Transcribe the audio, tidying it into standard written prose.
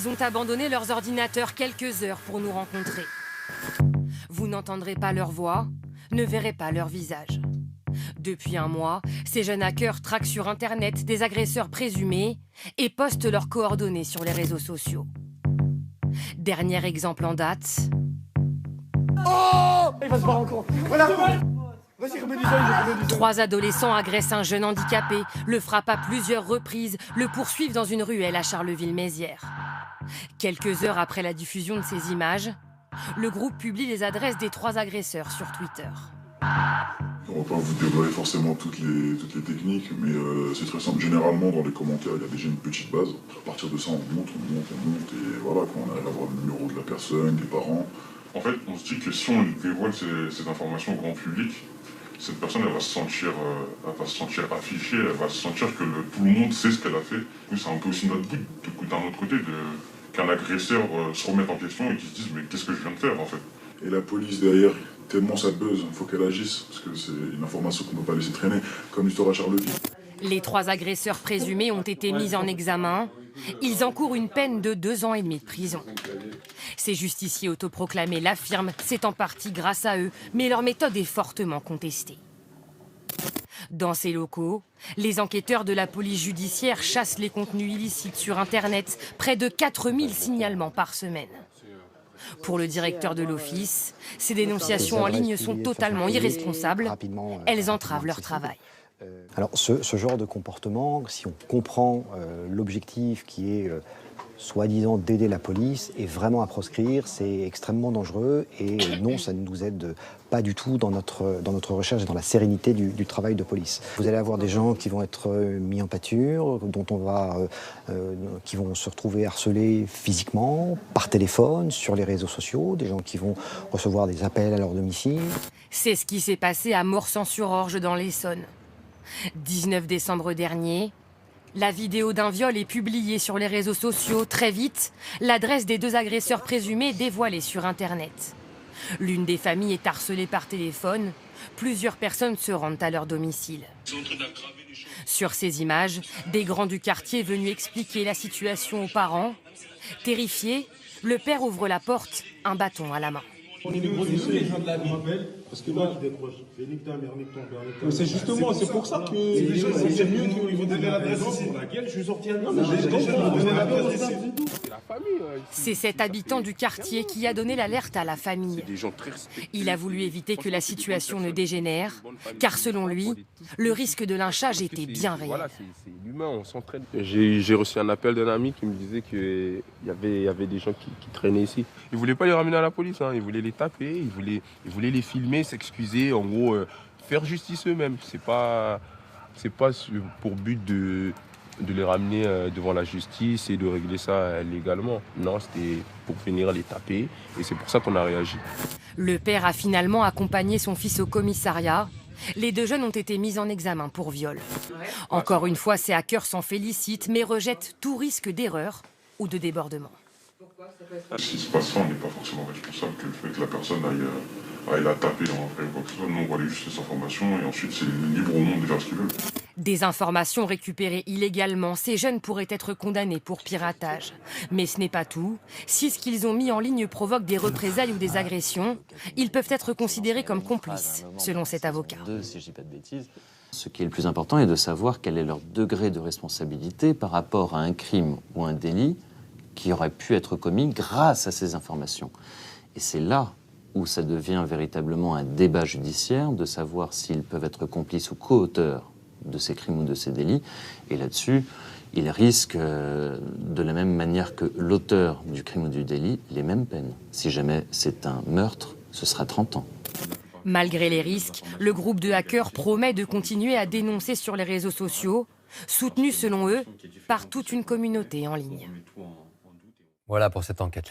Ils ont abandonné leurs ordinateurs quelques heures pour nous rencontrer. Vous n'entendrez pas leur voix, ne verrez pas leur visage. Depuis un mois, ces jeunes hackers traquent sur Internet des agresseurs présumés et postent leurs coordonnées sur les réseaux sociaux. Dernier exemple en date. Oh, il va se barrer encore. Voilà. Vas-y, remets du sol. 3 adolescents agressent un jeune handicapé, le frappent à plusieurs reprises, le poursuivent dans une ruelle à Charleville-Mézières. Quelques heures après la diffusion de ces images, le groupe publie les adresses des 3 agresseurs sur Twitter. On ne va pas vous dévoiler forcément toutes les techniques, mais c'est très simple. Généralement, dans les commentaires, il y a déjà une petite base. À partir de ça, on monte, et voilà, quand on arrive à voir le numéro de la personne, des parents. En fait, on se dit que si on dévoile ces informations au grand public, cette personne, elle va se sentir affichée, elle va se sentir que tout le monde sait ce qu'elle a fait. C'est un peu aussi notre but, d'un autre côté, qu'un agresseur se remette en question et qu'il se dise « mais qu'est-ce que je viens de faire en fait ?» Et la police derrière, tellement ça buzz, il faut qu'elle agisse, parce que c'est une information qu'on ne peut pas laisser traîner, comme l'histoire à Charleville. Les 3 agresseurs présumés ont été mis en examen. Ils encourent une peine de 2 ans et demi de prison. Ces justiciers autoproclamés l'affirment, c'est en partie grâce à eux, mais leur méthode est fortement contestée. Dans ces locaux, les enquêteurs de la police judiciaire chassent les contenus illicites sur Internet, près de 4000 signalements par semaine. Pour le directeur de l'office, ces dénonciations en ligne sont totalement irresponsables. Elles entravent leur travail. Alors ce genre de comportement, si on comprend l'objectif qui est soi-disant d'aider la police, est vraiment à proscrire, c'est extrêmement dangereux et non, ça ne nous aide pas du tout dans notre recherche et dans la sérénité du travail de police. Vous allez avoir des gens qui vont être mis en pâture, qui vont se retrouver harcelés physiquement, par téléphone, sur les réseaux sociaux, des gens qui vont recevoir des appels à leur domicile. C'est ce qui s'est passé à Morsan-sur-Orge dans l'Essonne. 19 décembre dernier, la vidéo d'un viol est publiée sur les réseaux sociaux. Très vite, l'adresse des 2 agresseurs présumés est dévoilée sur Internet. L'une des familles est harcelée par téléphone. Plusieurs personnes se rendent à leur domicile. Sur ces images, des grands du quartier venus expliquer la situation aux parents. Terrifié, le père ouvre la porte, un bâton à la main. On est les gens de la vie. Parce que là, c'est justement, c'est pour ça que c'est mieux qu'ils vont donner l'adresse ici. Je suis sorti à C'est cet habitant du quartier qui a donné l'alerte à la famille. Il a voulu éviter que la situation ne dégénère, car selon lui, le risque de lynchage était bien réel. Voilà, c'est l'humain, on s'entraîne. J'ai reçu un appel d'un ami qui me disait qu'il y avait des gens qui traînaient ici. Il ne voulait pas les ramener à la police, hein. Il voulait les taper, il voulait les filmer, s'excuser, en gros, faire justice eux-mêmes. C'est pas pour but de les ramener devant la justice et de régler ça légalement. Non, c'était pour venir les taper et c'est pour ça qu'on a réagi. Le père a finalement accompagné son fils au commissariat. Les 2 jeunes ont été mis en examen pour viol. Encore une fois, ces hackers s'en félicitent mais rejettent tout risque d'erreur ou de débordement. Ce qui se passe là, on n'est pas forcément responsable que le fait que la personne aille la taper dans quoi que ce soit. Nous, on voit juste les informations et ensuite c'est libre au monde de faire ce qu'ils veulent. Des informations récupérées illégalement, ces jeunes pourraient être condamnés pour piratage. Mais ce n'est pas tout. Si ce qu'ils ont mis en ligne provoque des représailles ou des agressions, ils peuvent être considérés comme complices, selon cet avocat. Si je dis pas de bêtises. Ce qui est le plus important est de savoir quel est leur degré de responsabilité par rapport à un crime ou un délit qui aurait pu être commis grâce à ces informations. Et c'est là où ça devient véritablement un débat judiciaire de savoir s'ils peuvent être complices ou co-auteurs de ces crimes ou de ces délits. Et là-dessus, ils risquent, de la même manière que l'auteur du crime ou du délit, les mêmes peines. Si jamais c'est un meurtre, ce sera 30 ans. Malgré les risques, le groupe de hackers promet de continuer à dénoncer sur les réseaux sociaux, soutenu selon eux par toute une communauté en ligne. Voilà pour cette enquête.